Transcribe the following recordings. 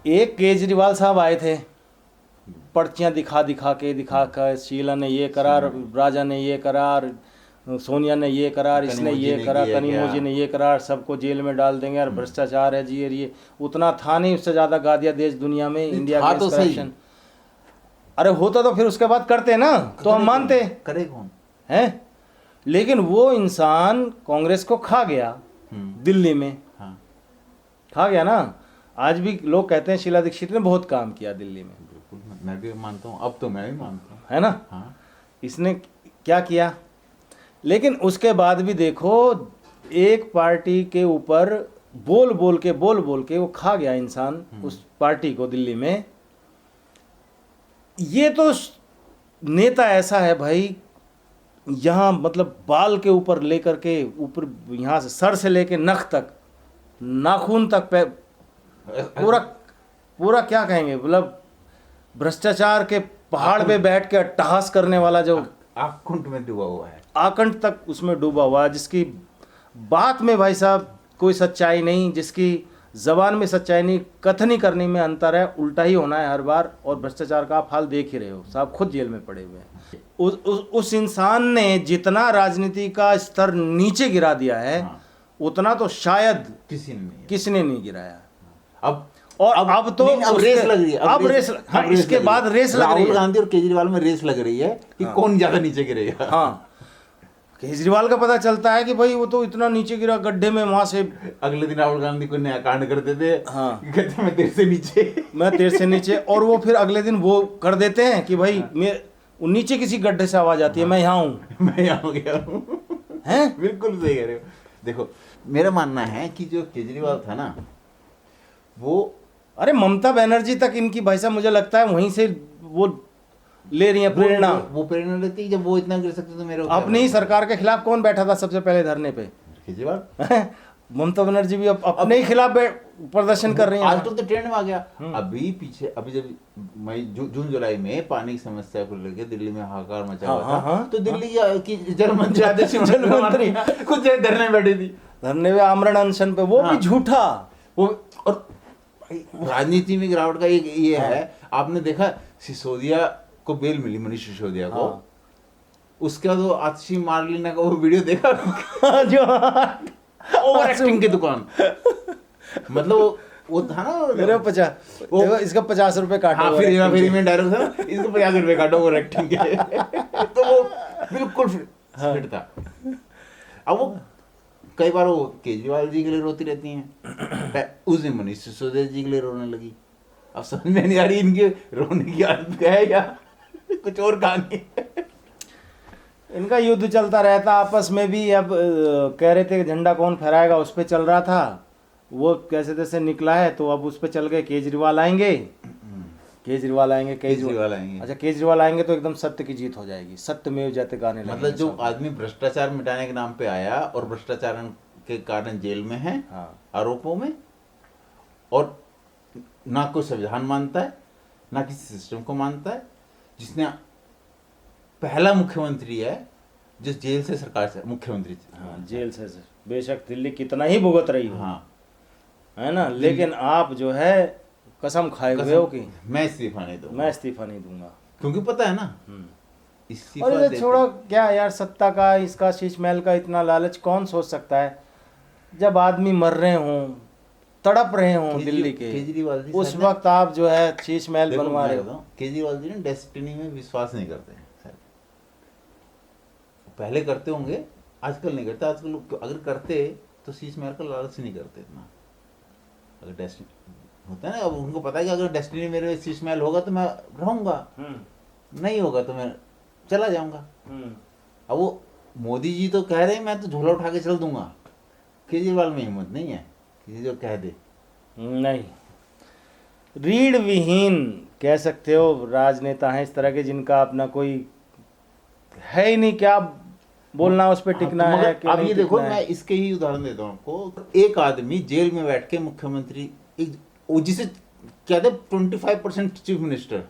एक केजरीवाल साहब आए थे, पर्चियां दिखा कर, शीला ने ये करार, राजा ने ये करार, सोनिया ने ये करार, इसने ये करा, कनिमोजी ने ये करार, सबको जेल में डाल देंगे और भ्रष्टाचार है जी, ये उतना था नहीं, उससे ज्यादा गा दिया देश दुनिया में, इंडिया का करप्शन। अरे होता तो फिर उसके बाद करते ना, तो हम मानते। करे कौन है? लेकिन वो इंसान कांग्रेस को खा गया दिल्ली में। हाँ। खा गया ना। आज भी लोग कहते हैं शीला दीक्षित ने बहुत काम किया दिल्ली में। बिल्कुल, मैं भी मानता हूँ, अब तो मैं भी मानता हूँ, है ना। हाँ। इसने क्या किया, लेकिन उसके बाद भी देखो, एक पार्टी के ऊपर बोल बोल के वो खा गया इंसान उस पार्टी को दिल्ली में। ये तो नेता ऐसा है भाई, यहाँ मतलब बाल के ऊपर लेकर के, ऊपर यहाँ से सर से लेके नख तक, नाखून तक पे पूरा पूरा क्या कहेंगे, मतलब भ्रष्टाचार के पहाड़ पे बैठ के अट्टहास करने वाला जो आकुंठ में डूबा हुआ है, आकंठ तक उसमें डूबा हुआ है, जिसकी बात में भाई साहब कोई सच्चाई नहीं, जिसकी जबान में सच्चाई नहीं, कथनी करने में अंतर है, उल्टा ही होना है हर बार। और भ्रष्टाचार का आप हाल देख ही रहे हो, साहब खुद जेल में पड़े हुए हैं। उस इंसान ने जितना राजनीति का स्तर नीचे गिरा दिया है, हाँ। उतना तो शायद किसने नहीं गिराया। अब तो अब रेस लग रही है, अब रेस, हाँ, इसके बाद रेस लग रही है। राहुल गांधी और केजरीवाल में रेस लग रही है कि कौन ज्यादा नीचे गिरेगा। हाँ, केजरीवाल का पता चलता है कि भाई वो तो इतना नीचे गिरा गड्ढे में, वहां से अगले दिन राहुल गांधी को नया कांड करते थे। हाँ, कहते मैं तेरे से नीचे और वो फिर अगले दिन वो कर देते हैं कि भाई मैं नीचे किसी गड्ढे से आवाज आती है, मैं यहाँ हूँ, मैं यहाँ हो गया हूँ। हैं? बिल्कुल सही कह रहे हो। देखो, मेरा मानना है कि जो केजरीवाल था ना, वो, अरे ममता बनर्जी तक इनकी भाई साहब मुझे लगता है वहीं से वो ले रही है प्रेरणा। वो प्रेरणा लेती है। जब वो इतना गिर सकते तो मेरे अपनी ही सरकार के खिलाफ कौन बैठा था सबसे पहले धरने पे? केजरीवाल। ममता बनर्जी भी अपने ही खिलाफ प्रदर्शन कर रही है। आजकल तो ट्रेंड में आ गया। अभी जब मई जून जुलाई में पानी की समस्या को लेकर दिल्ली में हाहाकार मचा हुआ था, तो दिल्ली की जल मंत्री कुछ धरने बैठी थी, धरने में आमरण अनशन पे, वो भी झूठा। वो और राजनीति में गिरावट का एक ये है, आपने देखा सिसोदिया को बेल मिली, मनीष सिसोदिया को, उसके बाद वो आतिशी मार्लिना का वो वीडियो देखा जो ओवर एक्टिंग की दुकान, मतलब वो था ना, मेरे 50 इसका 50 रुपए काटो। हाँ, फिर में डायरेक्ट था, इसको 50 रुपए काटो ओवर एक्टिंग के। तो वो बिल्कुल फिट था। अब वो कई बार वो केजरीवाल जी के लिए रोती रहती हैं, उस दिन मनीष सिसोदिया जी के लिए रोने लगी। अब समझ में नहीं आ रही इनके रोने की आदत है या कुछ और कहानी है। इनका युद्ध चलता रहता आपस में भी। अब कह रहे थे झंडा कौन फहराएगा, उस पर चल रहा था, वो कैसे तैसे निकला है, तो अब उस पर चल गए केजरीवाल आएंगे। अच्छा, केजरीवाल आएंगे तो एकदम सत्य की जीत हो जाएगी, सत्यमेव जयते गाने लगेंगे। मतलब जो आदमी भ्रष्टाचार मिटाने के नाम पे आया और भ्रष्टाचार के कारण जेल में है, आरोपों में, और ना कोई संविधान मानता है, ना किसी सिस्टम को मानता है, जिसने पहला मुख्यमंत्री है जो जेल से सरकार से मुख्यमंत्री, जेल से बेशक दिल्ली कितना ही भुगत रही हो, है ना, लेकिन आप जो है कसम खाए हुए हो कि मैं इस्तीफा नहीं दूंगा, क्योंकि पता है ना इस्तीफा छोड़ो क्या यार, सत्ता का, इसका, शीश महल का इतना लालच कौन सोच सकता है? जब आदमी मर रहे हों, तड़प रहे हों दिल्ली के, केजरीवाल जी उस वक्त आप जो है शीश महल बनवा रहे हो। केजरीवाल जी ने डेस्टिनी में विश्वास नहीं करते हैं, पहले करते होंगे, आजकल नहीं करते। आजकल अगर करते तो शीश महल का लालच नहीं करते इतना। अगर डेस्टिनी होता है ना, अब उनको पता है कि अगर डेस्टिनी मेरे शीश महल होगा तो मैं रहूंगा, नहीं होगा तो मैं चला जाऊंगा। अब वो मोदी जी तो कह रहे हैं मैं तो झोला उठा के चल दूंगा, केजरीवाल में हिम्मत नहीं है किसी जो कह दे। नहीं, रीढ़ विहीन कह सकते हो राजनेता हैं इस तरह के, जिनका अपना कोई है ही नहीं, क्या बोलना, उस पर टिकना है। अब ये देखो, मैं इसके ही उदाहरण देता हूँ आपको। एक आदमी जेल में बैठ के मुख्यमंत्री, जिसे कहते 25% चीफ मिनिस्टर,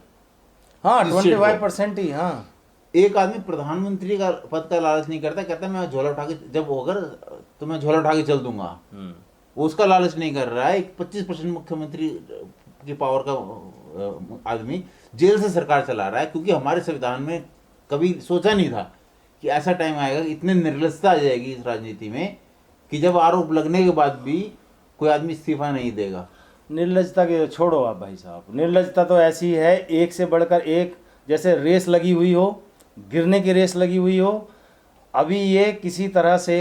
हाँ 25% ही, हाँ, एक आदमी प्रधानमंत्री का पद का लालच नहीं करता, कहता मैं झोला उठा के, जब होगा तो मैं झोला उठा के चल दूंगा, वो उसका लालच नहीं कर रहा है। एक 25% मुख्यमंत्री की पावर का आदमी जेल से सरकार चला रहा है, क्योंकि हमारे संविधान में कभी सोचा नहीं था कि ऐसा टाइम आएगा, इतने निर्लजता आ जाएगी इस राजनीति में कि जब आरोप लगने के बाद भी कोई आदमी इस्तीफा नहीं देगा। निर्लजता के छोड़ो आप भाई साहब, निर्लजता तो ऐसी है एक से बढ़कर एक, जैसे रेस लगी हुई हो, गिरने की रेस लगी हुई हो। अभी ये किसी तरह से,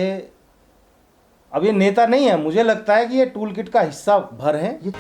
अब ये नेता नहीं है, मुझे लगता है कि ये टूल किट का हिस्सा भर है। ये